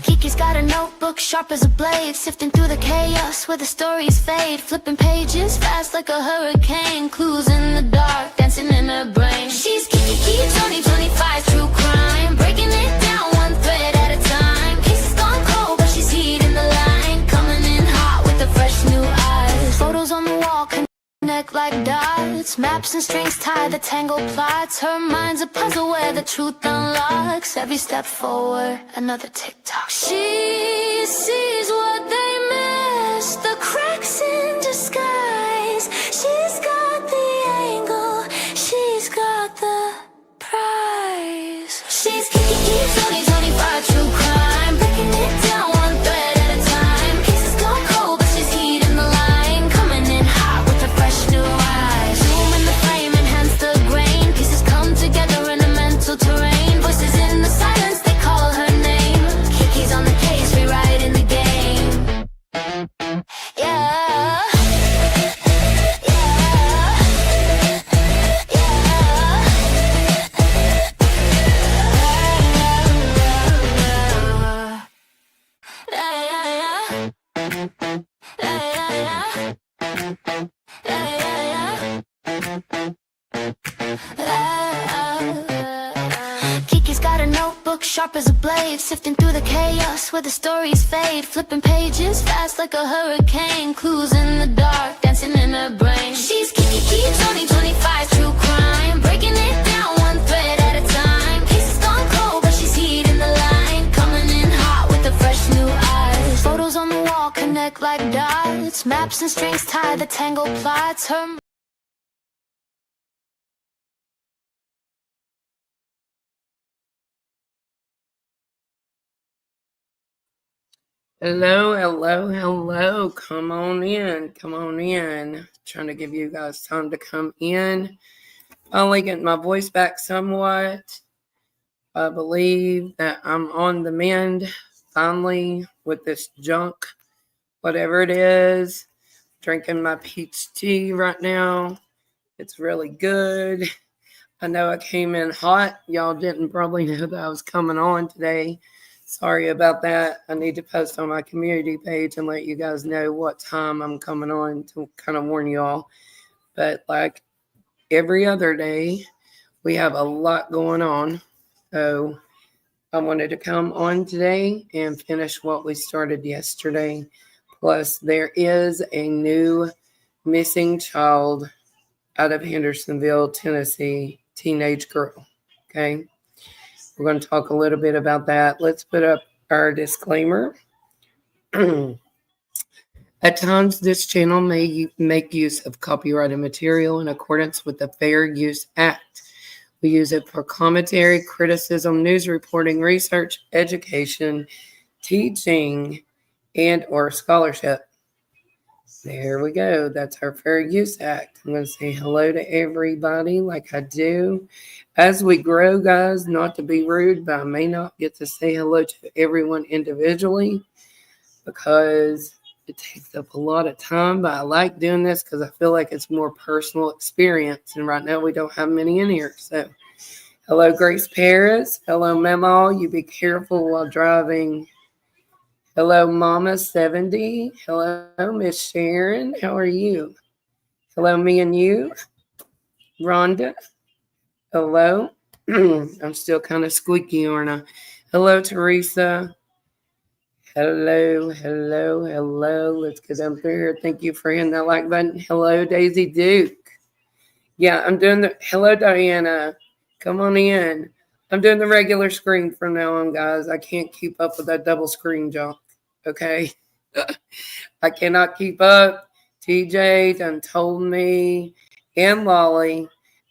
Kiki's got a notebook sharp as a blade, sifting through the chaos where the stories fade, flipping pages fast like a hurricane, clues in the dark dancing in her brain. She's Kiki 2025 true crime, breaking it down one thread at a time. Cases gone cold but she's heating the line, coming in hot with the fresh new eyes. Photos on the wall connect like dots, maps and strings tie the tangled plots. Her mind's a puzzle where the truth unlocks. Every step forward, another TikTok. She sees what they miss, the cracks in disguise. She's got the angle, she's got the prize. She's Kiki 2025 true crime, breaking it down one thread at a time. Cases gone cold but she's heating the line, coming in hot with a fresh new eyes. Zoom in the frame, enhance the grain, pieces come together in a mental terrain. Voices in the silence, they call her name. Kiki's on the case, rewriting the game. Yeah. Kiki's got a notebook sharp as a blade, sifting through the chaos where the stories fade, flipping pages fast like a hurricane, clues in the dark dancing in her brain. She's Kiki 2025 true crime, breaking it down one thread at a time. Cases gone cold but she's heating the line, coming in hot with the fresh new eyes. Photos on the wall connect like dots, maps and strings tie the tangled plots. Her Hello, hello, hello. Come on in. Come on in. Trying to give you guys time to come in. Finally getting my voice back somewhat. I believe that I'm on the mend finally with this junk, whatever it is. Drinking my peach tea right now. It's really good. I know I came in hot. Y'all didn't probably know that I was coming on today. Sorry about that. I need to post on my community page and let you guys know what time I'm coming on to kind of warn you all. But like every other day, we have a lot going on. So I wanted to come on today and finish what we started yesterday. Plus, there is a new missing child out of Hendersonville, Tennessee, teenage girl. Okay. We're going to talk a little bit about that. Let's put up our disclaimer. At times, this channel may make use of copyrighted material in accordance with the Fair Use Act. We use it for commentary, criticism, news reporting, research, education, teaching, and or scholarship. There we go. That's our Fair Use Act. I'm going to say hello to everybody like I do. As we grow, guys, not to be rude, but I may not get to say hello to everyone individually because it takes up a lot of time. But I like doing this because I feel like it's more personal experience. And right now we don't have many in here. So hello, Grace Paris. Hello, Mama. You be careful while driving. Hello, Mama 70. Hello, Miss Sharon. How are you? Hello, me and you. Rhonda. Hello. I'm still kind of squeaky, aren't I? Hello, Teresa. Hello, hello, hello. Let's get up through here. Thank you for hitting that like button. Hello, Daisy Duke. Yeah, I'm doing the... Hello, Diana. Come on in. I'm doing the regular screen from now on, guys. I can't keep up with that double screen junk. Okay? I cannot keep up. TJ done told me and Lolly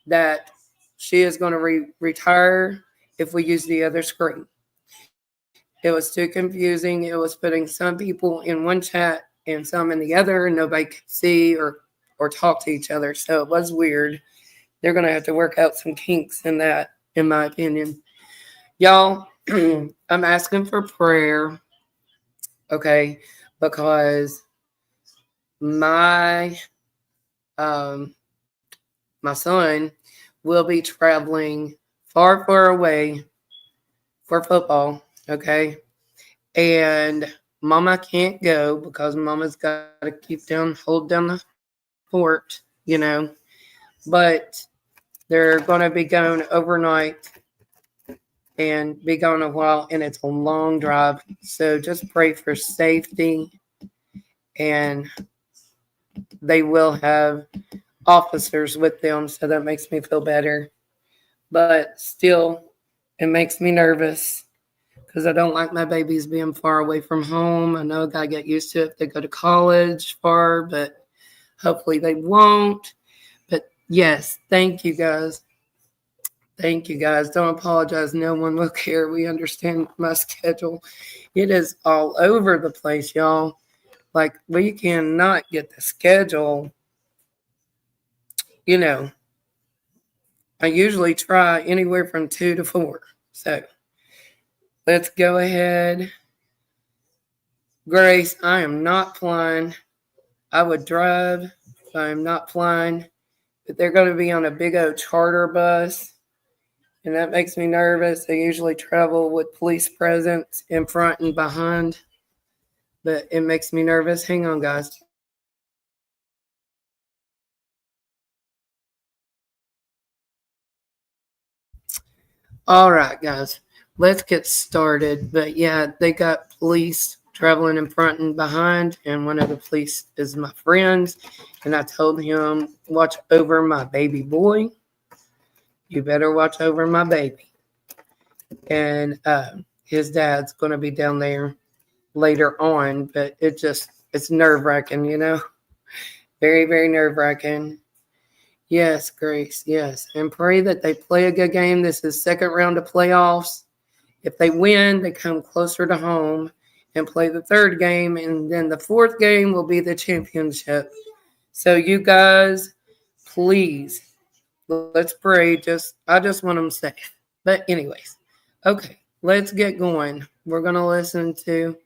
that she is going to retire if we use the other screen. It was too confusing. It was putting some people in one chat and some in the other, and nobody could see or talk to each other. So it was weird. They're going to have to work out some kinks in that, in my opinion. Y'all, I'm asking for prayer, okay, because my my son will be traveling far, far away for football. Okay. And mama can't go because mama's got to hold down the fort, but they're going to be going overnight and be gone a while, and it's a long drive. So just pray for safety, and they will have officers with them, so that makes me feel better. But still, it makes me nervous because I don't like my babies being far away from home. I know I gotta get used to it if they go to college far, but hopefully they won't. But yes, thank you guys. Thank you guys. Don't apologize. No one will care. We understand my schedule. It is all over the place, y'all. Like, we cannot get the schedule. I usually try anywhere from 2 to 4. So let's go ahead. Grace, I am not flying. I would drive, but I'm not flying. But they're going to be on a big old charter bus, and that makes me nervous. They usually travel with police presence in front and behind, but it makes me nervous. Hang on, guys. All right, guys, let's get started. But yeah, they got police traveling in front and behind, and one of the police is my friend. And I told him, watch over my baby boy. You better watch over my baby. And his dad's going to be down there later on, but it's nerve-wracking, Very, very nerve-wracking. Yes, Grace, yes. And pray that they play a good game. This is second round of playoffs. If they win, they come closer to home and play the third game, and then the fourth game will be the championship. So you guys, please, let's pray. I just want them safe. But anyways, okay, let's get going. We're going to listen to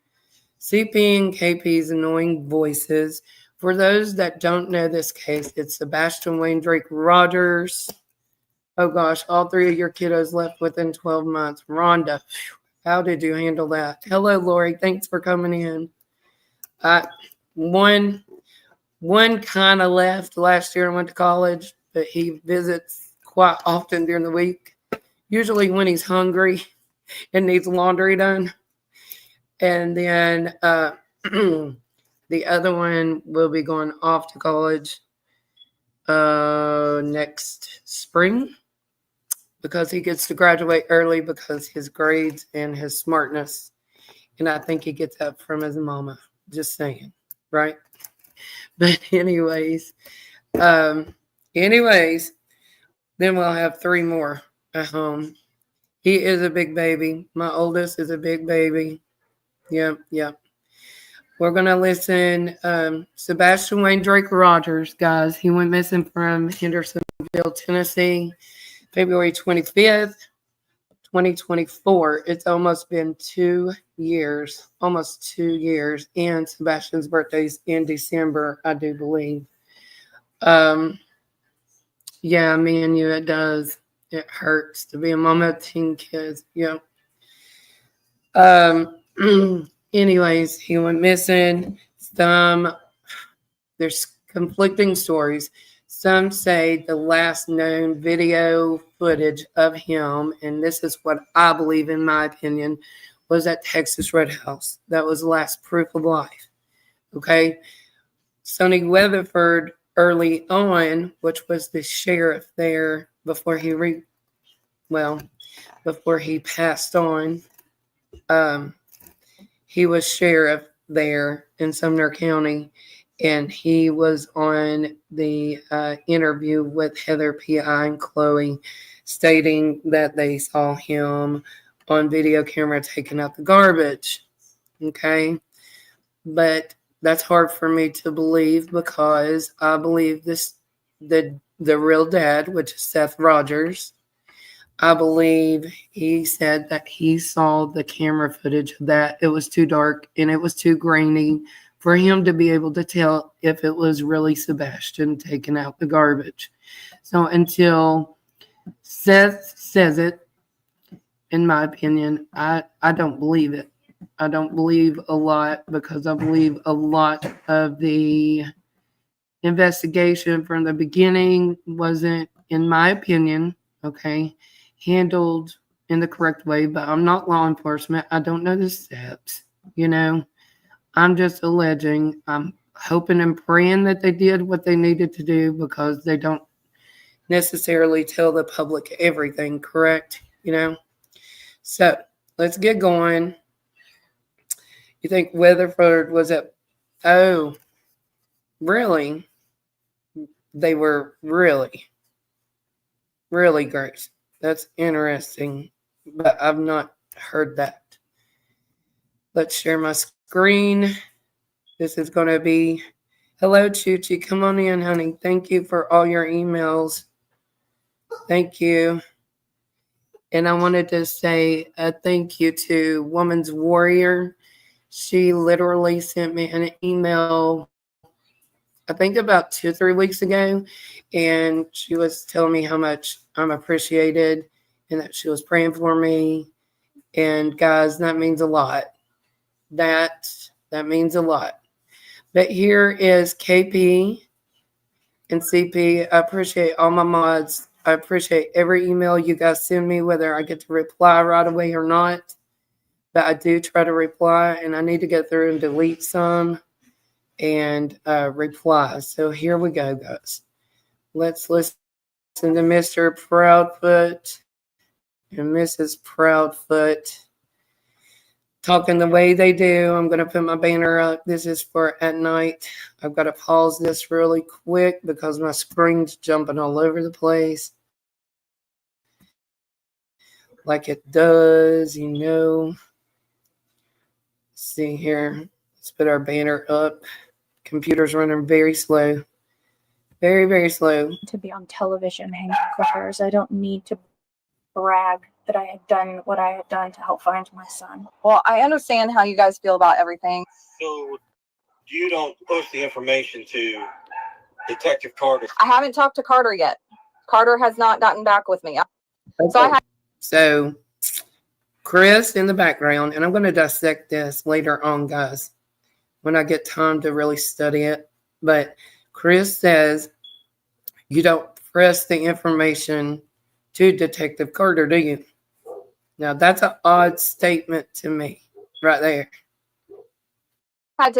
CP and KP's annoying voices. For those that don't know this case, it's Sebastian Wayne Drake Rogers. Oh gosh, all 3 of your kiddos left within 12 months. Rhonda, how did you handle that? Hello, Lori. Thanks for coming in. One kind of left last year and went to college, but he visits quite often during the week, usually when he's hungry and needs laundry done. And then the other one will be going off to college next spring because he gets to graduate early because his grades and his smartness. And I think he gets that from his mama. Just saying, right? But anyways, then we'll have 3 more at home. He is a big baby. My oldest is a big baby. Yep. We're going to listen. Sebastian Wayne Drake Rogers, guys. He went missing from Hendersonville, Tennessee, February 25th, 2024. It's almost been 2 years, almost 2 years. And Sebastian's birthday's in December, I do believe. Yeah, me and you, it does. It hurts to be a mom of teen kids. Yep. Anyways, he went missing. There's conflicting stories. Some say the last known video footage of him, and this is what I believe in my opinion, was at Texas Red House. That was the last proof of life. Okay. Sonny Weatherford early on, which was the sheriff there before he passed on, he was sheriff there in Sumner County, and he was on the interview with Heather P.I. and Chloe, stating that they saw him on video camera taking out the garbage. Okay, but that's hard for me to believe because I believe the real dad, which is Seth Rogers. I believe he said that he saw the camera footage of that. It was too dark and it was too grainy for him to be able to tell if it was really Sebastian taking out the garbage. So until Seth says it, in my opinion, I don't believe it. I don't believe a lot because I believe a lot of the investigation from the beginning wasn't, in my opinion, okay, handled in the correct way. But I'm not law enforcement. I don't know the steps, you know. I'm just alleging. I'm hoping and praying that they did what they needed to do because they don't necessarily tell the public everything, correct? You know? So let's get going. You think Weatherford was at, oh, really? They were really, really great. That's interesting, but I've not heard that. Let's share my screen. This is going to be, hello, Chuchi. Come on in, honey. Thank you for all your emails. Thank you. And I wanted to say a thank you to Woman's Warrior. She literally sent me an email, I think about 2 or 3 weeks ago, and she was telling me how much I'm appreciated and that she was praying for me. And guys, that means a lot. That means a lot. But here is KP and CP. I appreciate all my mods. I appreciate every email you guys send me, whether I get to reply right away or not. But I do try to reply, and I need to get through and delete some and reply. So here we go, guys. Let's listen to Mr. Proudfoot and Mrs. Proudfoot talking the way they do. I'm going to put my banner up. This is for at night. I've got to pause this really quick because my screen's jumping all over the place. Like it does, you know. Let's see here. Let's put our banner up. Computer's running very slow. Very, very slow. To be on television hanging cars. I don't need to brag that I had done what I had done to help find my son. Well, I understand how you guys feel about everything. So you don't post the information to Detective Carter? I haven't talked to Carter yet. Carter has not gotten back with me. Okay. So Chris in the background, and I'm going to dissect this later on, guys, when I get time to really study it. But Chris says you don't press the information to Detective Carter, do you? Now, that's an odd statement to me right there. Down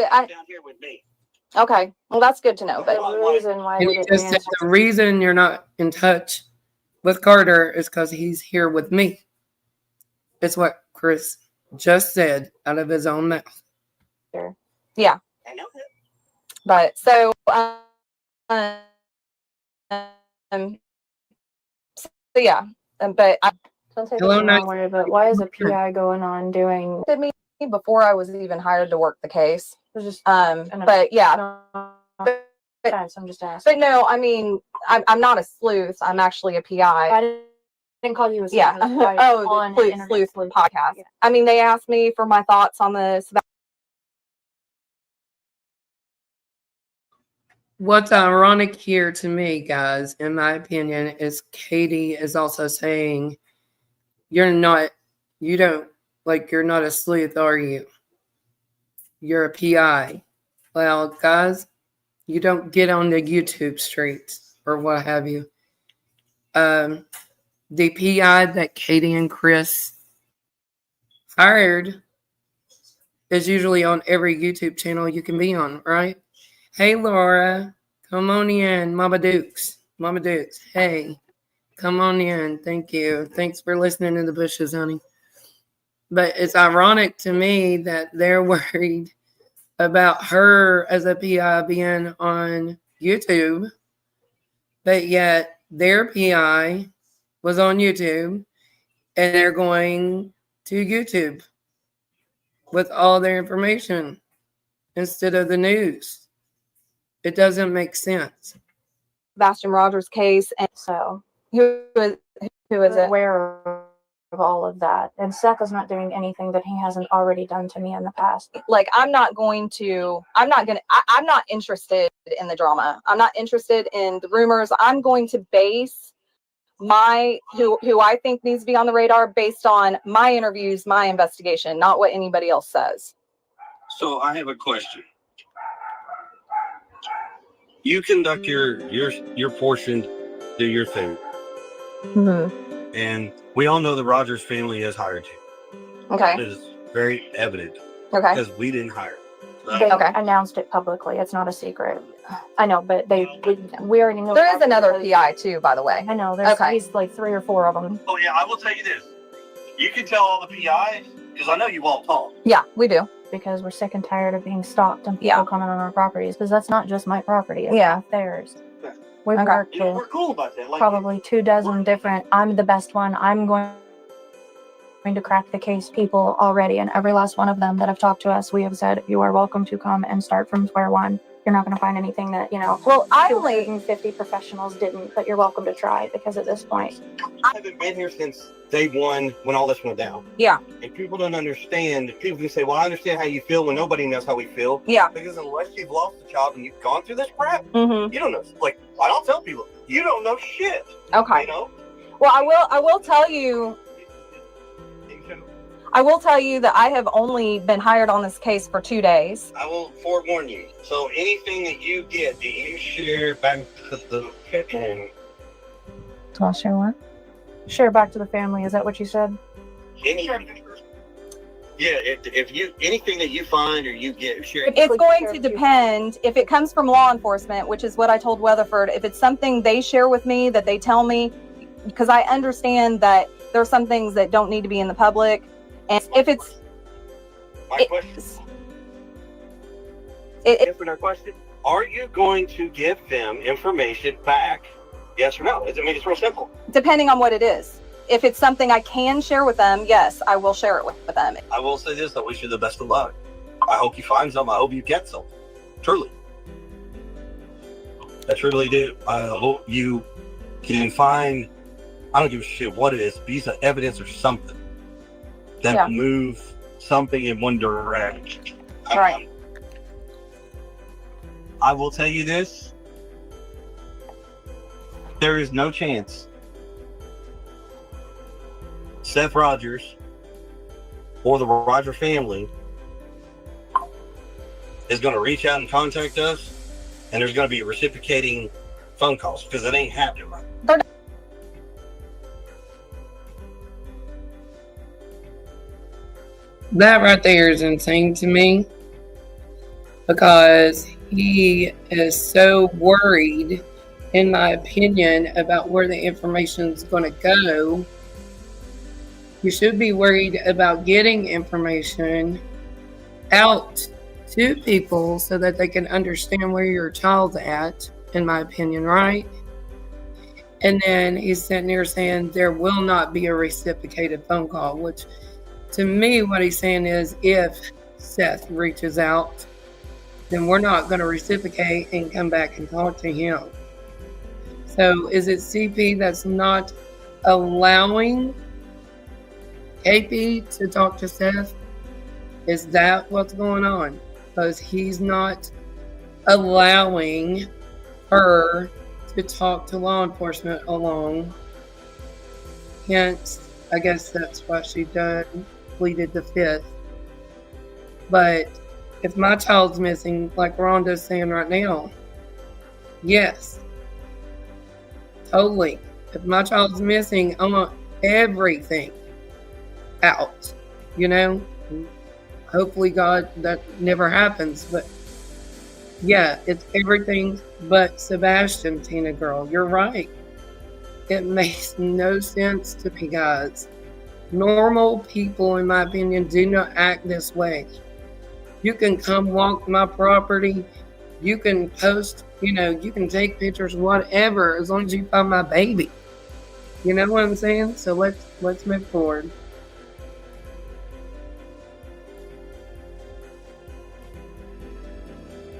here with me. Okay, well, that's good to know. But The reason why And we he didn't just said answer. the reason you're not in touch with Carter is because he's here with me. It's what Chris just said out of his own mouth. yeah, I know that. but so yeah, but I Don't take Hello, this the nice. wrong way, but why is a PI going on doing? did me before I was even hired to work the case. It was just But yeah, Guys, I'm just asking. but no, I mean, I'm not a sleuth. I'm actually a PI. I didn't call you a Yeah. Oh, on the internet sleuth sleuth. podcast. Yeah. I mean, they asked me for my thoughts on the. What's ironic here to me, guys, in my opinion, is Katie is also saying you're not a sleuth, are you? You're a PI. Well, guys, you don't get on the YouTube streets or what have you. The PI that Katie and Chris hired is usually on every YouTube channel you can be on, right? Hey, Laura, come on in. Mama Dukes. Hey, come on in. Thank you. Thanks for listening in the bushes, honey. But it's ironic to me that they're worried about her as a PI being on YouTube, but yet their PI was on YouTube and they're going to YouTube with all their information instead of the news. It doesn't make sense. Sebastian Rogers case, and So who is it? where of all of that. And Seth is not doing anything that he hasn't already done to me in the past. Like, I'm not interested in the drama. I'm not interested in the rumors. I'm going to base who I think needs to be on the radar based on my interviews, my investigation, not what anybody else says. So I have a question. You conduct your portion, do your thing. Mm-hmm. And we all know the Rogers family has hired you. Okay. It is very evident. Okay. Because we didn't hire you. They Okay. announced it publicly. It's not a secret. I know, but we already know. There is another PI too, by the way. I know. There's Okay. at least like 3 or 4 of them. Oh yeah, I will tell you this. You can tell all the PIs, because I know you all talk. Yeah, we do. Because we're sick and tired of being stalked and people Yeah. coming on our properties. Because that's not just my property. It's Yeah. half theirs. Yeah. We've Okay. worked You know, with we're cool about that. Like, probably 24 different. I'm the best one. I'm going to crack the case people already, and every last one of them that have talked to us, we have said you are welcome to come and start from square one. You're not going to find anything that, you know, Well, I 250 professionals didn't, but you're welcome to try, because at this point, I haven't been here since day one when all this went down. Yeah. And people don't understand. People can say, well, I understand how you feel when nobody knows how we feel. Yeah. Because unless you've lost a child and you've gone through this crap, Mm-hmm. you don't know. Like, I don't tell people, you don't know shit. Okay. You know? Well, I will tell you that I have only been hired on this case for 2 days. I will forewarn you. So anything that you get, that you share back to the family, so I'll share what? Share back to the family. Is that what you said? if you anything that you find or you get, share. It's going to depend if it comes from law enforcement, which is what I told Weatherford. If it's something they share with me that they tell me, because I understand that there are some things that don't need to be in the public, and if it's My question. Answer our question. Are you going to give them information back? Yes or no? I mean, it's real simple. depending on what it is. If it's something I can share with them, yes, I will share it with them. I will say this: I wish you the best of luck. I hope you find some. I hope you get some. Truly, I truly do. I hope you can find. I don't give a shit what it is. Piece of evidence or something that Yeah. will move something in one direction. Right. I will tell you this: there is no chance Seth Rogers or the Roger family is going to reach out and contact us, and there's going to be reciprocating phone calls, because it ain't happening right. That right there is insane to me, because he is so worried, in my opinion, about where the information is going to go. You should be worried about getting information out to people so that they can understand where your child's at, in my opinion, right? And then he's sitting there saying there will not be a reciprocated phone call, which to me, what he's saying is if Seth reaches out, then we're not going to reciprocate and come back and talk to him. So is it CP that's not allowing KP to talk to Seth? Is that what's going on? Because he's not allowing her to talk to law enforcement alone. Hence, I guess that's why she pleaded the fifth. But if my child's missing, like Rhonda's saying right now, yes, totally. If my child's missing, I want everything out, you know? Hopefully, God, that never happens. But yeah, it's everything but Sebastian, Tina girl. You're right. It makes no sense to me, guys. Normal people, in my opinion, do not act this way. You can come walk my property. You can post, you can take pictures, whatever, as long as you find my baby. You know what I'm saying? So let's move forward.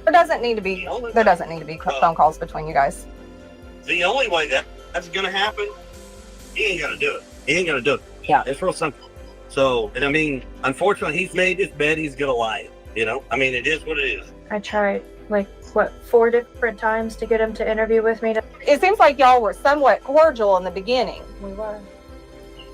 There doesn't need to be phone calls between you guys. The only way that's going to happen, he ain't going to do it. He ain't going to do it. Yeah. It's real simple. So, and I mean, unfortunately, he's made his bed. He's gonna lie. You know, I mean, it is what it is. I tried, like, what, 4 different times to get him to interview with me. It seems like y'all were somewhat cordial in the beginning. We were.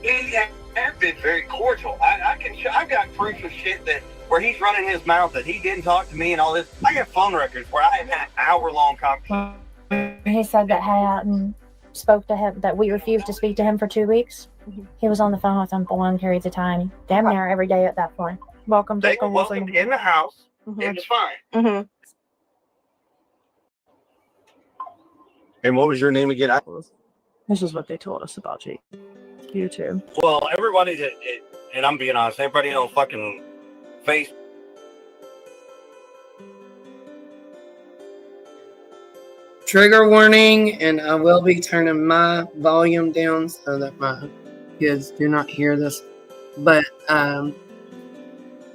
He have been very cordial. I've got proof of shit that where he's running his mouth that he didn't talk to me and all this. I got phone records where I had hour-long conversations. He said that Hayden spoke to him, that we refused to speak to him for 2 weeks. He was on the phone with him for long periods of time, damn near every day at that point. Welcome to They were welcome in the house. It was fine. Mm-hmm. And what was your name again? This is what they told us about you too. Well, everybody that, and I'm being honest, everybody on fucking face. Trigger warning, and I will be turning my volume down so that my kids do not hear this. But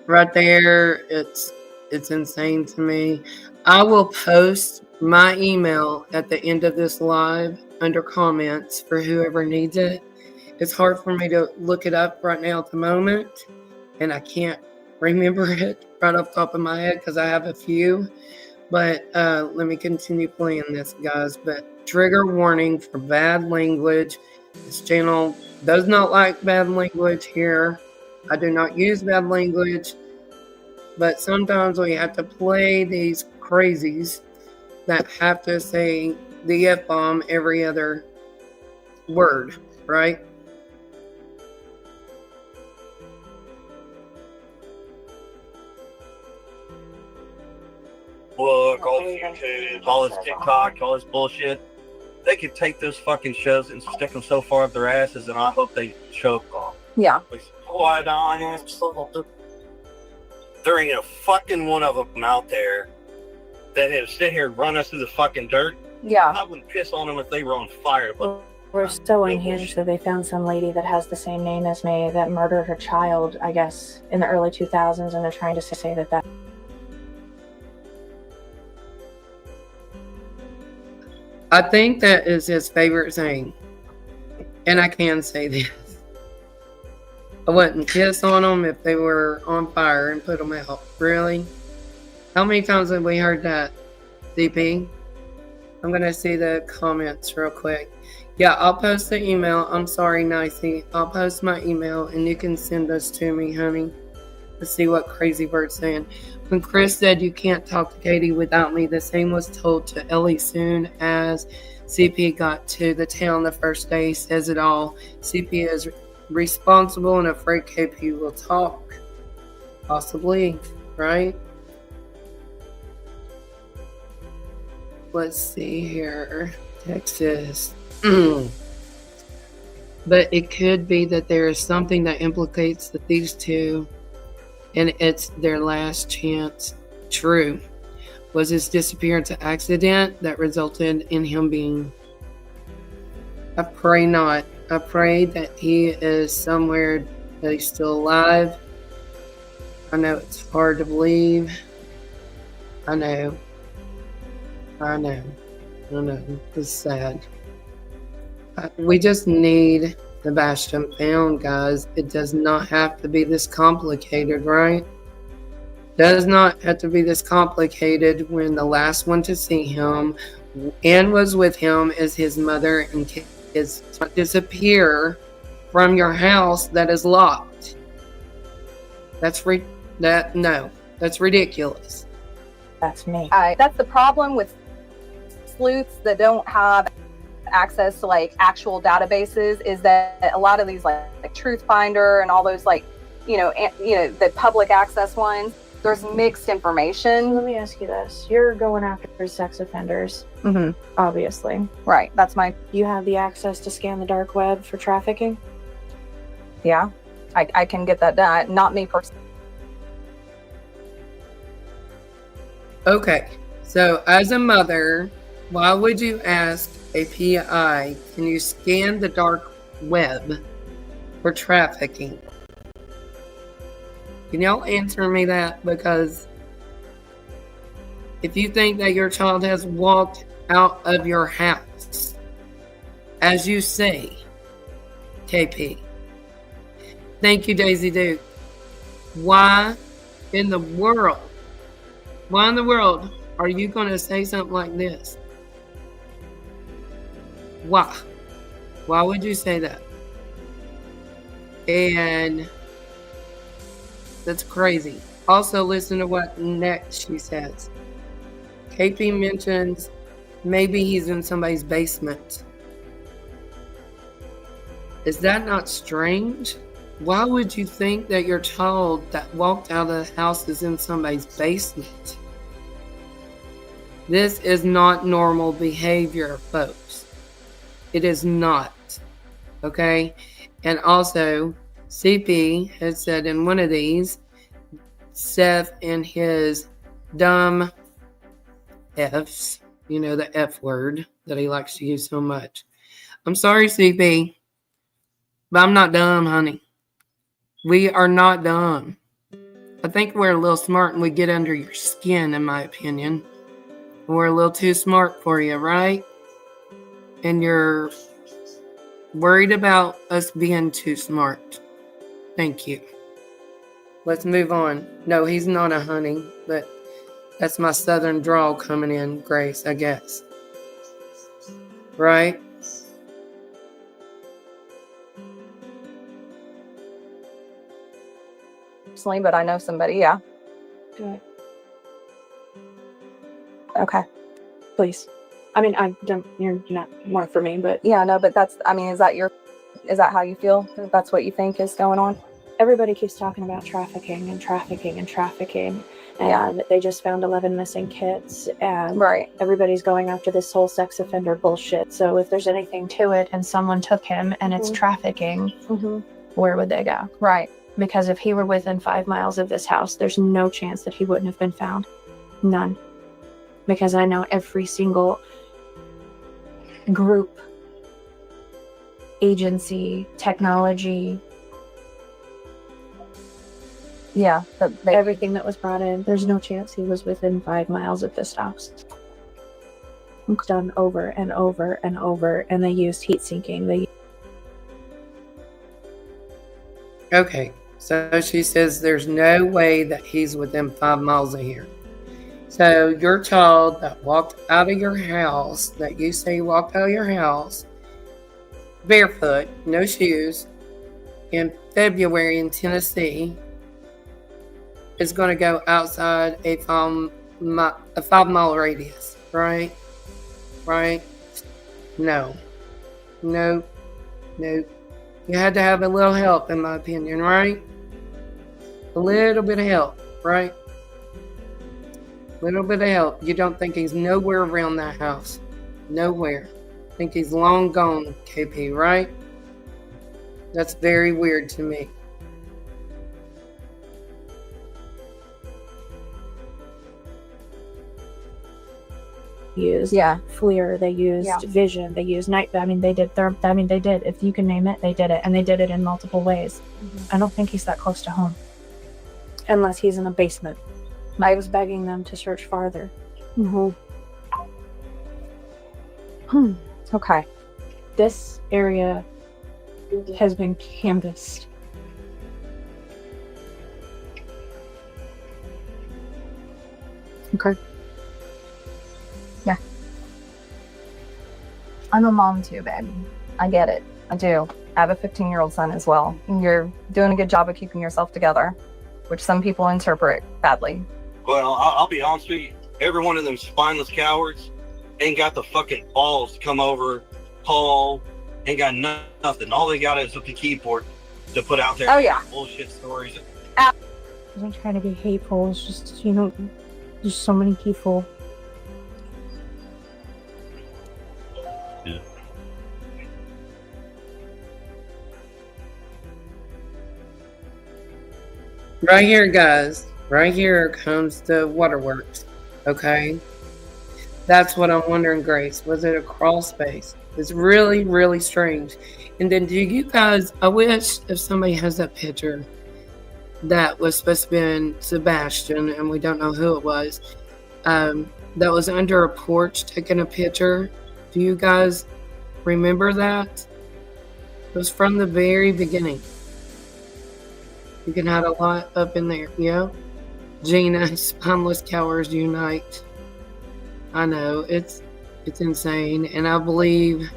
right there, it's insane to me. I will post my email at the end of this live under comments for whoever needs it. It's hard for me to look it up right now at the moment, and I can't remember it right off the top of my head because I have a few. But let me continue playing this, guys. But trigger warning for bad language. This channel does not like bad language here. I do not use bad language. But sometimes we have to play these crazies that have to say the F-bomb every other word, right? Book, all this YouTube, all this TikTok, all this bullshit. They could take those fucking shows and stick them so far up their asses, and I hope they choke off. Yeah. There ain't a fucking one of them out there that have sit here and run us through the fucking dirt. Yeah. I wouldn't piss on them if they were on fire. But We're so unhinged that they found some lady that has the same name as me that murdered her child, I guess, in the early 2000s, and they're trying to say that I think that is his favorite thing. And I can say this. I wouldn't piss on them if they were on fire and put them out. Really? How many times have we heard that, CP? I'm going to see the comments real quick. Yeah, I'll post the email. I'm sorry, Nicey. I'll post my email and you can send those to me, honey. Let's see what Crazy Bird's saying. When Chris said you can't talk to Katie without me, the same was told to Ellie soon as CP got to the town the first day. He says it all. CP is responsible and afraid KP will talk. Possibly, right? Let's see here. Texas. But it could be that there is something that implicates that these two, and it's their last chance. True. Was his disappearance an accident that resulted in him being... I pray not. I pray that he is somewhere, that he's still alive. I know it's hard to believe. I know. It's sad. We just need Sebastian found, guys. It does not have to be this complicated, right? Does not have to be this complicated when the last one to see him and was with him is his mother and kids disappear from your house that is locked. That's ridiculous. that's me. That's the problem with sleuths that don't have access to like actual databases, is that a lot of these like Truth Finder and all those like the public access ones, there's mixed information. Let me ask you this. You're going after sex offenders, obviously. Right. That's my You have the access to scan the dark web for trafficking? yeah. I can get that done. Not me personally. Okay, so as a mother, why would you ask a PI, can you scan the dark web for trafficking? Can y'all answer me that? Because if you think that your child has walked out of your house, as you say, KP, Thank you, Daisy Duke. Why in the world are you going to say something like this? Why? Why would you say that? And that's crazy. Also, listen to what next she says. KP mentions maybe he's in somebody's basement. Is that not strange? Why would you think that your child that walked out of the house is in somebody's basement? This is not normal behavior, folks. It is not. Okay? And also, CP has said in one of these, Seth and his dumb F's, you know, the F word that he likes to use so much. I'm sorry, CP, but I'm not dumb, honey. We are not dumb. I think we're a little smart and we get under your skin, in my opinion. We're a little too smart for you, right? And you're worried about us being too smart. Thank you. Let's move on. No, he's not a honey, but that's my southern drawl coming in, Grace, I guess. Right? Personally, but I know somebody. Yeah. Do it, Okay. please. I mean, I don't. You're not more for me, but Yeah. No, but that's. I mean, is that how you feel? That's what you think is going on? everybody keeps talking about trafficking and trafficking and trafficking, and they just found 11 missing kids, and Right. everybody's going after this whole sex offender bullshit. So if there's anything to it and someone took him and it's Mhm. trafficking, Mm-hmm. where would they go? Right. Because if he were within 5 miles of this house, there's no chance that he wouldn't have been found. None. Because I know every single group, agency, technology, Yeah. But they, everything that was brought in, there's no chance he was within 5 miles of this house. It's done over and over and over, and they used heat sinking. They Okay, so she says there's no way that he's within 5 miles of here. So your child that walked out of your house, that you say walked out of your house, barefoot, no shoes, in February in Tennessee, is going to go outside a 5 mile radius, right? Right? No. Nope. Nope. You had to have a little help, in my opinion, right? A little bit of help, right? Little bit of help. You don't think he's nowhere around that house. Nowhere. Think he's long gone, KP, right? That's very weird to me. used yeah. FLIR, they used Yeah. Vision, they used Night. They did. If you can name it, they did it, and they did it in multiple ways. I don't think he's that close to home, unless he's in a basement. I was begging them to search farther. Mm-hmm. Okay. This area has been canvassed. Okay. Yeah. I'm a mom too, babe. I get it. I do. I have a 15-year-old son as well. And you're doing a good job of keeping yourself together, which some people interpret badly. Well, I'll be honest with you. Every one of them spineless cowards ain't got the fucking balls to come over, call, ain't got nothing. All they got is a keyboard to put out there. Oh, yeah. Bullshit stories. I wasn't trying to be hateful. It's just, there's so many people. Right here, guys. Right here comes the waterworks. Okay? That's what I'm wondering, Grace. Was it a crawl space? It's really, really strange. And then do you guys, I wish if somebody has that picture that was supposed to be in Sebastian, and we don't know who it was, that was under a porch taking a picture. Do you guys remember that? It was from the very beginning. You can hide a lot up in there. Yep. Gina, spineless cowards unite. I know it's insane, and I believe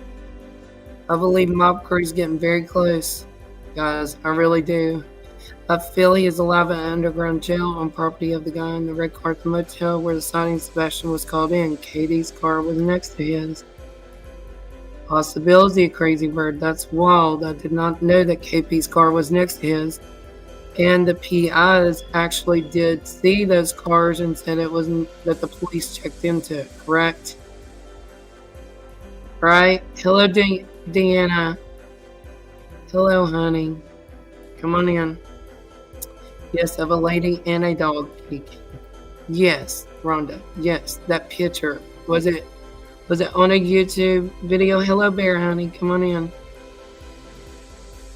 Mob Crew's getting very close, guys. I really do. I feel he is alive in an underground jail on property of the guy in the red car at the motel where the sighting Sebastian was called in. Katie's car was next to his. Possibility, crazy bird. That's wild. I did not know that KP's car was next to his. And the PIs actually did see those cars and said it wasn't that the police checked into it, correct? Right? Hello, Deanna. Hello, honey. Come on in. Yes, of a lady and a dog peeking. Yes, Rhonda. Yes, that picture. Was it on a YouTube video? Hello, Bear, honey. Come on in.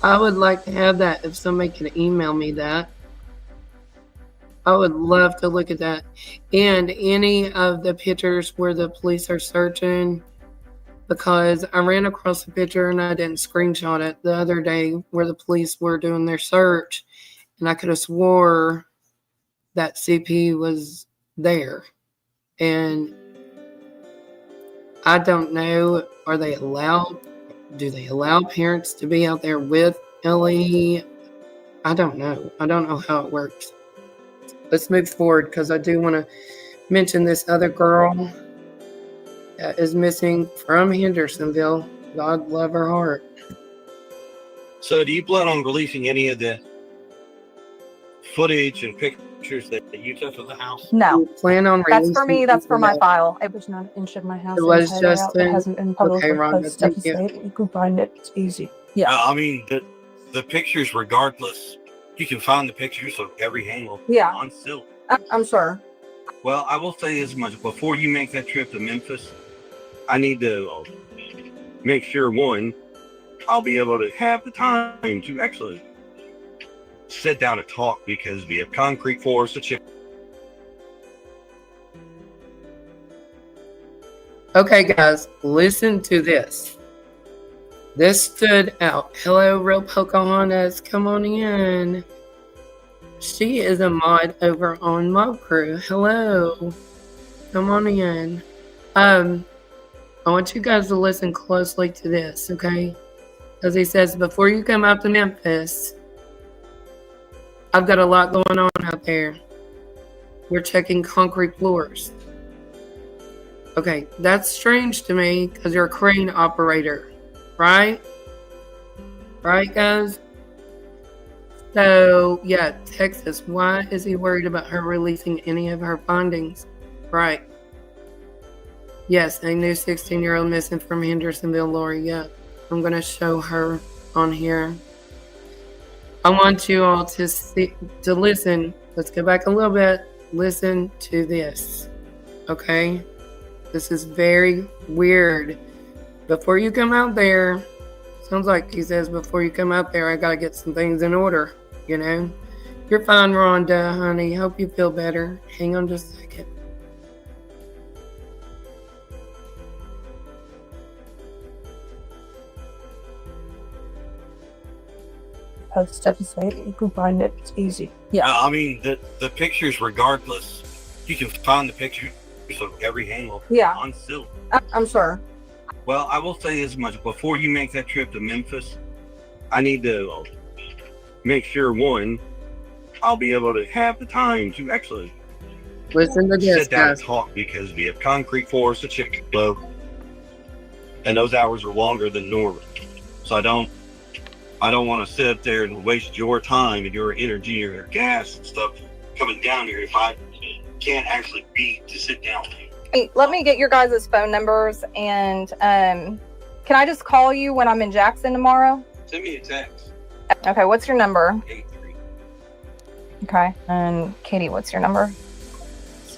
I would like to have that if somebody could email me that. I would love to look at that. And any of the pictures where the police are searching, because I ran across a picture and I didn't screenshot it the other day where the police were doing their search, and I could have swore that CP was there. And I don't know, are they allowed? Do they allow parents to be out there with Ellie? I don't know. I don't know how it works. Let's move forward because I do want to mention this other girl that is missing from Hendersonville. God love her heart. So do you plan on releasing any of the footage and pictures that you took of the house? No, You plan on that's for me. That's for my that? file. It was not an inch of my house. It was inside or out that Justin? hasn't been publicly Okay, Rhonda, posted. thank you. You can find it. It's easy. Yeah. I mean, the pictures, regardless, you can find the pictures of every angle Yeah. on still. I'm sure. Well, I will say as much. Before you make that trip to Memphis, I need to make sure, one, I'll be able to have the time to actually sit down and talk, because we have concrete floors to chip. Okay, guys, listen to this. This stood out. Hello, Real Pocahontas. Come on in. She is a mod over on Mob Crew. Hello. Come on in. I want you guys to listen closely to this, okay? As he says, before you come out to Memphis, I've got a lot going on out there. We're checking concrete floors. Okay, that's strange to me because you're a crane operator, right? Right, guys? So, yeah, Texas, why is he worried about her releasing any of her findings? Right. Yes, a new 16-year-old missing from Hendersonville, Lori. Yeah, I'm going to show her on here. I want you all to listen. Let's go back a little bit. Listen to this, okay? This is very weird. Before you come out there, sounds like he says, before you come out there, I got to get some things in order, you know? You're fine, Rhonda, honey. Hope you feel better. Hang on just a second. Post episode. You can find it. It's easy. I mean, the pictures, regardless, you can find the pictures of every angle Yeah. on still. I'm sure. Well, I will say as much. Before you make that trip to Memphis, I need to make sure, one, I'll be able to have the time to actually Listen to this, sit down and guys. talk, because we have concrete floors to check below, and those hours are longer than normal. So I don't want to sit up there and waste your time and your energy or your gas and stuff coming down here if I can't actually be to sit down. Hey, let me get your guys' phone numbers, and can I just call you when I'm in Jackson tomorrow? Send me a text. Okay, what's your number? 83. Okay, and Katie, what's your number?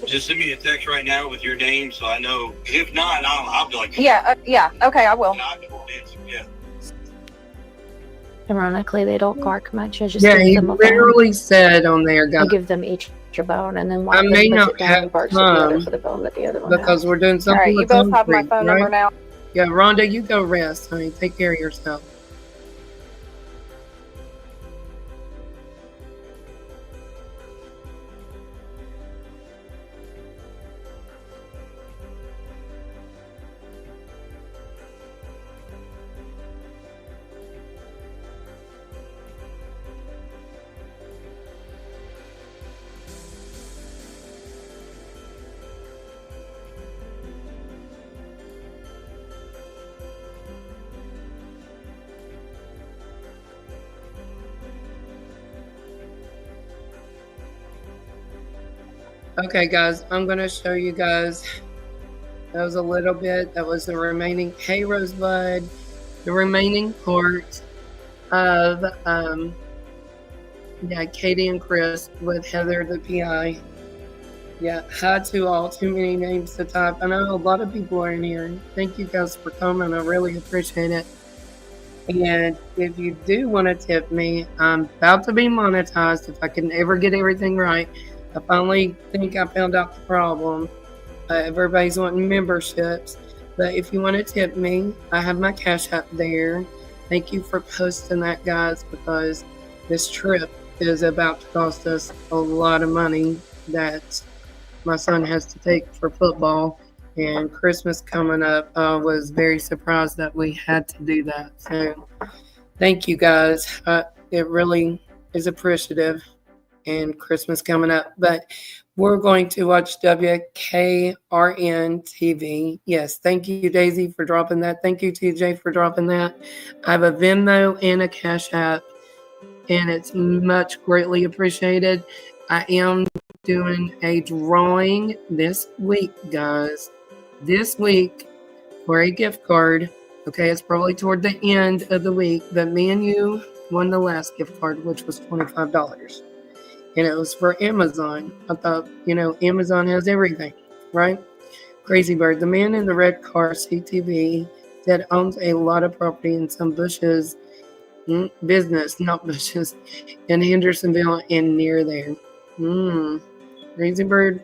Just send me a text right now with your name so I know. If not, I'll be like, Yeah, okay, I will. I won't answer. Yeah. Ironically, they don't bark much. I just Yeah, give he them a bone. literally said on there, I guys, give them each a bone, and then I one of may them not puts it down have and barks at the other time for the bone that the other one because has. we're doing All something right, you with both have my concrete, phone right? number now. Yeah, Rhonda, you go rest, honey. Take care of yourself. Okay, guys, I'm going to show you guys. That was a little bit. That was the remaining. Hey, Rosebud. The remaining part of, yeah, Katie and Chris with Heather, the PI. Yeah, hi to all. Too many names to type. I know a lot of people are in here. Thank you guys for coming. I really appreciate it. And if you do want to tip me, I'm about to be monetized if I can ever get everything right. I finally think I found out the problem. Everybody's wanting memberships. But if you want to tip me, I have my Cash App there. Thank you for posting that, guys, because this trip is about to cost us a lot of money that my son has to take for football. And Christmas coming up, I was very surprised that we had to do that. So thank you, guys. It really is appreciative. And Christmas coming up. But we're going to watch WKRN TV. Yes, thank you, Daisy, for dropping that. Thank you, TJ, for dropping that. I have a Venmo and a Cash App, and it's much greatly appreciated. I am doing a drawing this week, guys. This week for a gift card. Okay, it's probably toward the end of the week, but me and you won the last gift card, which was $25. And it was for Amazon. I thought, Amazon has everything, right? Crazy Bird, the man in the red car, CTV, that owns a lot of property in some bushes, business, not bushes, in Hendersonville and near there. Crazy Bird.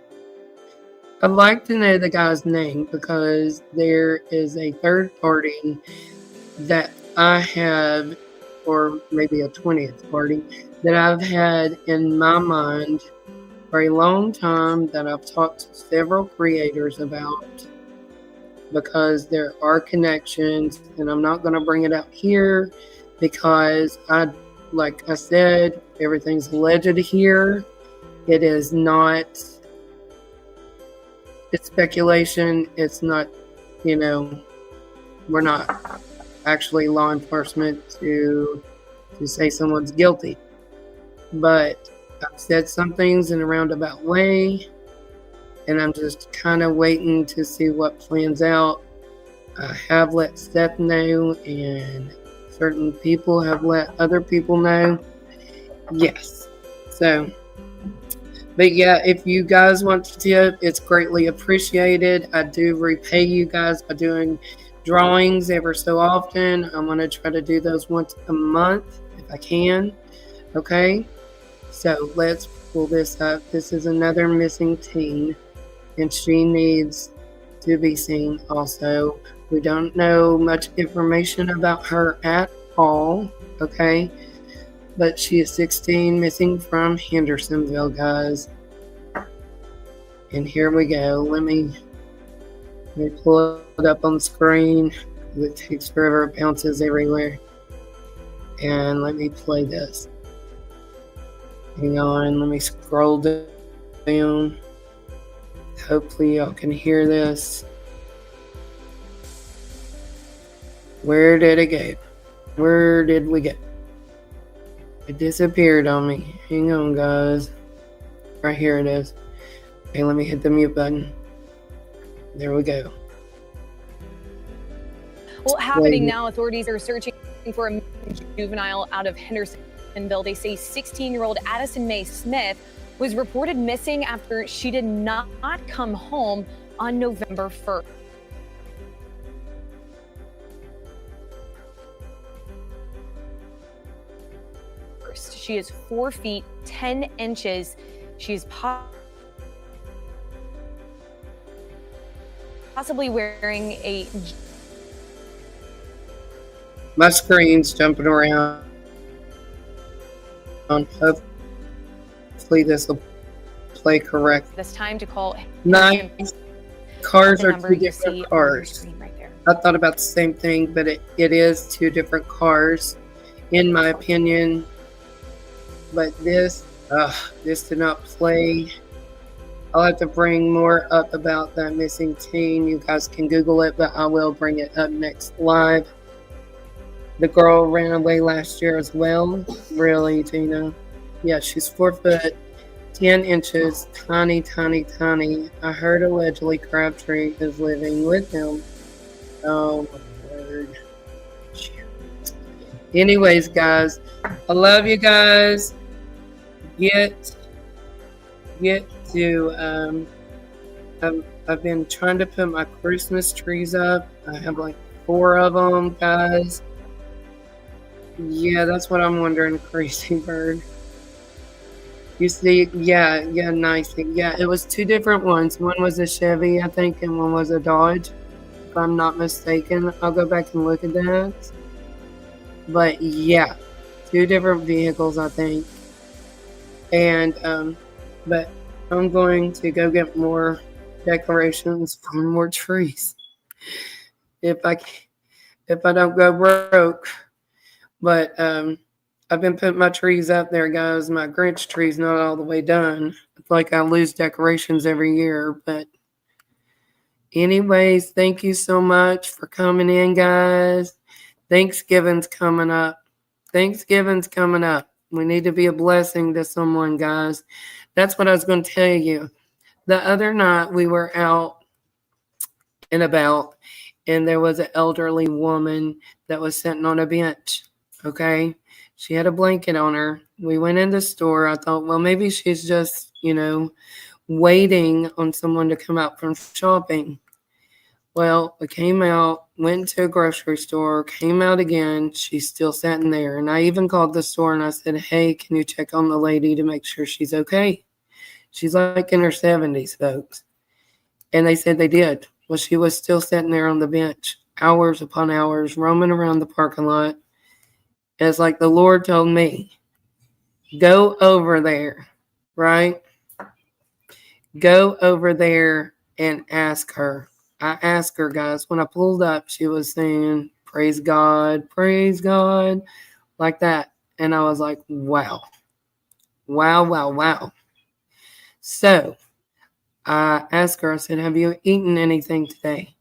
I'd like to know the guy's name because there is a third party that I have, or maybe a 20th party, that I've had in my mind for a long time that I've talked to several creators about because there are connections, and I'm not going to bring it out here because like I said, everything's alleged here. It is not, it's speculation. It's not, we're not actually law enforcement to say someone's guilty. But I've said some things in a roundabout way, and I'm just kind of waiting to see what plans out. I have let Seth know, and certain people have let other people know. Yes. So, but yeah, if you guys want to tip, it's greatly appreciated. I do repay you guys by doing drawings ever so often. I'm going to try to do those once a month if I can. Okay. So let's pull this up. This is another missing teen, and she needs to be seen also. We don't know much information about her at all, okay? But she is 16, missing from Hendersonville, guys. And here we go. Let me pull it up on the screen. It takes forever, it bounces everywhere. And let me play this. Hang on, let me scroll down. Hopefully y'all can hear this. Where did it go? Where did we go? It disappeared on me. Hang on, guys. Right here it is. Okay, let me hit the mute button. There we go. Well, happening now, authorities are searching for a juvenile out of Hendersonville. They say 16-year-old Addison Mae Smith was reported missing after she did not come home on November 1st. She is 4 feet 10 inches. She's possibly wearing a... My screen's jumping around. Hopefully this will play correct. It's time to call. Nice. Cars are two different cars. Right there. I thought about the same thing, but it is two different cars, in my opinion. But this did not play. I'll have to bring more up about that missing teen. You guys can Google it, but I will bring it up next live. The girl ran away last year as well. Really, Tina? Yeah, she's 4 foot 10 inches, tiny, tiny, tiny. I heard allegedly Crabtree is living with him. Oh my word. Anyways, guys, I love you guys. Get to I've been trying to put my Christmas trees up. I have like 4 of them, guys. Yeah, that's what I'm wondering, Crazy Bird. You see, yeah, nice. Yeah, it was 2 different ones. One was a Chevy, I think, and one was a Dodge, if I'm not mistaken. I'll go back and look at that. But yeah, 2 different vehicles, I think. And but I'm going to go get more decorations for more trees if I don't go broke. But I've been putting my trees up there, guys. My Grinch tree's not all the way done. It's like I lose decorations every year. But anyways, thank you so much for coming in, guys. Thanksgiving's coming up. We need to be a blessing to someone, guys. That's what I was going to tell you. The other night we were out and about, and there was an elderly woman that was sitting on a bench. Okay. She had a blanket on her. We went in the store. I thought, well, maybe she's just, waiting on someone to come out from shopping. Well, I came out, went to a grocery store, came out again. She's still sitting there. And I even called the store and I said, hey, can you check on the lady to make sure she's okay? She's like in her 70s, folks. And they said they did. Well, she was still sitting there on the bench, hours upon hours, roaming around the parking lot. And it's like the Lord told me, go over there, right? Go over there and ask her. I asked her, guys, when I pulled up, she was saying, praise God, like that. And I was like, wow. So I asked her, I said, have you eaten anything today?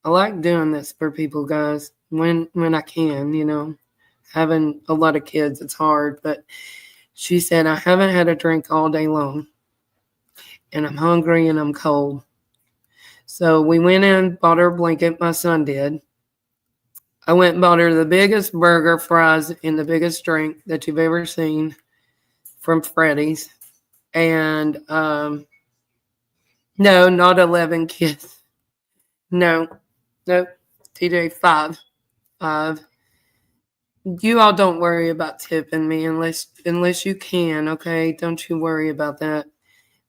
I like doing this for people, guys, when I can, having a lot of kids, it's hard. But she said, I haven't had a drink all day long, and I'm hungry and I'm cold. So we went in, bought her a blanket. My son did. I went and bought her the biggest burger, fries, and the biggest drink that you've ever seen from Freddy's. And no, not 11 kids. No, TJ, 5. You all don't worry about tipping me unless you can, okay? Don't you worry about that.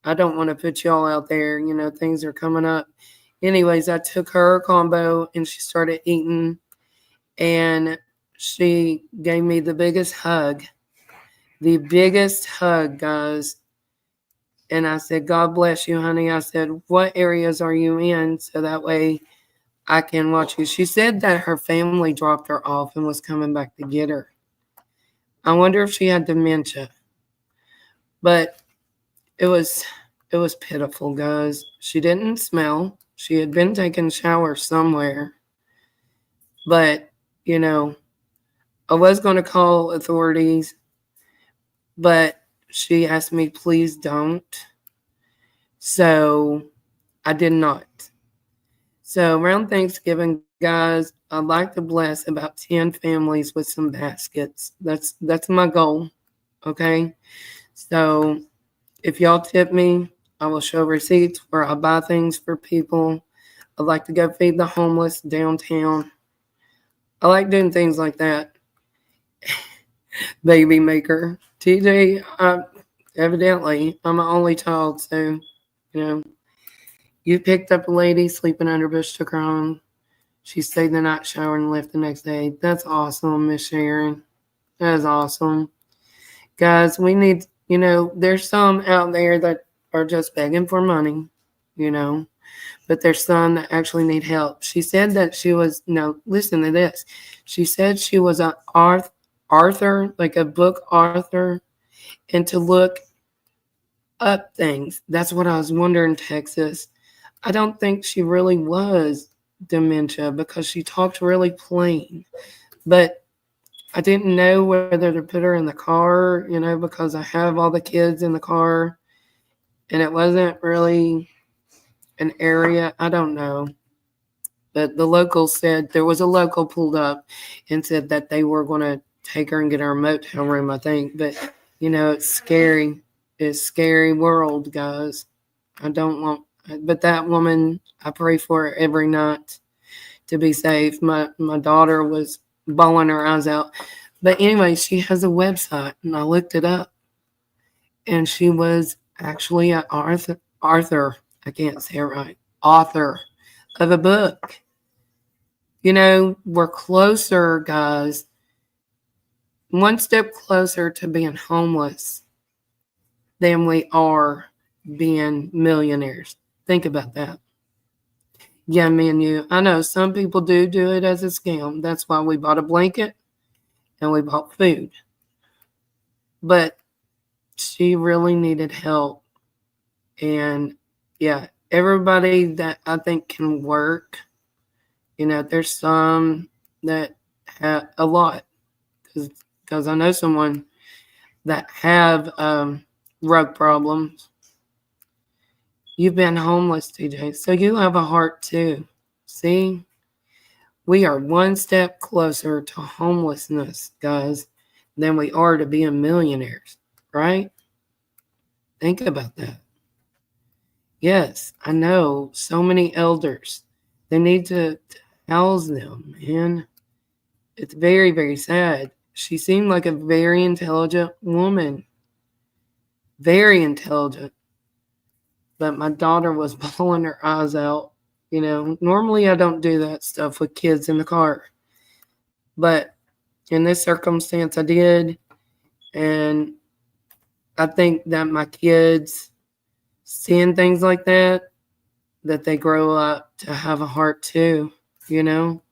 I don't want to put y'all out there. Things are coming up. Anyways, I took her a combo and she started eating. And she gave me the biggest hug. The biggest hug, guys. And I said, God bless you, honey. I said, what areas are you in? So that way I can watch you. She said that her family dropped her off and was coming back to get her. I wonder if she had dementia. But it was pitiful, guys. She didn't smell. She had been taking showers somewhere. But, I was going to call authorities, but she asked me, please don't. So I did not. So around Thanksgiving, guys, I'd like to bless about 10 families with some baskets. That's my goal. Okay. So if y'all tip me, I will show receipts where I buy things for people. I'd like to go feed the homeless downtown. I like doing things like that. Baby maker. TJ, evidently, I'm an only child, so, you picked up a lady sleeping under a bush, took her home. She stayed the night shower and left the next day. That's awesome, Miss Sharon. That is awesome. Guys, we need, there's some out there that are just begging for money, but there's some that actually need help. She said that she was, listen to this. She said she was an author, like a book author, and to look up things. That's what I was wondering, Texas. I don't think she really was dementia because she talked really plain. But I didn't know whether to put her in the car, because I have all the kids in the car. and it wasn't really an area, I don't know. But the locals said, there was a local pulled up and said that they were going to take her and get her a motel room, I think. But, you know, it's scary. It's a scary world, guys. I don't want, but that woman, I pray for her every night to be safe. My daughter was bawling her eyes out. But anyway, she has a website, and I looked it up. And she was actually an author, I can't say it right, author of a book. You know, we're closer, guys, one step closer to being homeless than we are being millionaires. Think about that. Yeah, me and you. I know some people do it as a scam. That's why we bought a blanket and we bought food. But she really needed help. And yeah, everybody that I think can work, you know, there's some that have a lot, because I know someone that have drug problems. You've been homeless, TJ, so you have a heart too. See, we are one step closer to homelessness, guys, than we are to being millionaires, right? Think about that. Yes, I know so many elders. They need to house them, man. It's very, very sad. She seemed like a very intelligent woman. Very intelligent. But my daughter was bawling her eyes out. You know, normally I don't do that stuff with kids in the car. But in this circumstance, I did. And I think that my kids seeing things like that they grow up to have a heart too, you know?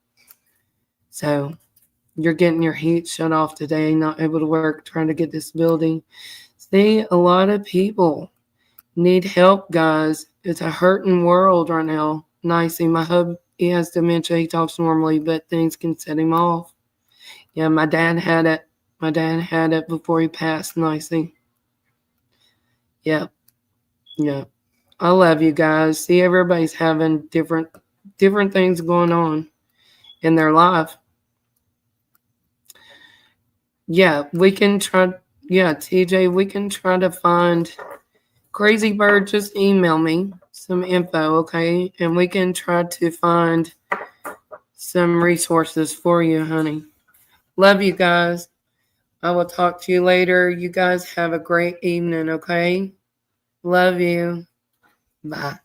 So you're getting your heat shut off today, not able to work, trying to get this building. See, a lot of people need help, guys. It's a hurting world right now. Nicey, my hub, he has dementia. He talks normally, but things can set him off. Yeah, my dad had it. My dad had it before he passed, Nicey. Yeah. Yeah. I love you guys. See, everybody's having different things going on in their life. Yeah, we can try. Yeah, TJ, we can try to find Crazy Bird. Just email me some info, okay? And we can try to find some resources for you, honey. Love you guys. I will talk to you later. You guys have a great evening, okay? Love you. Bye.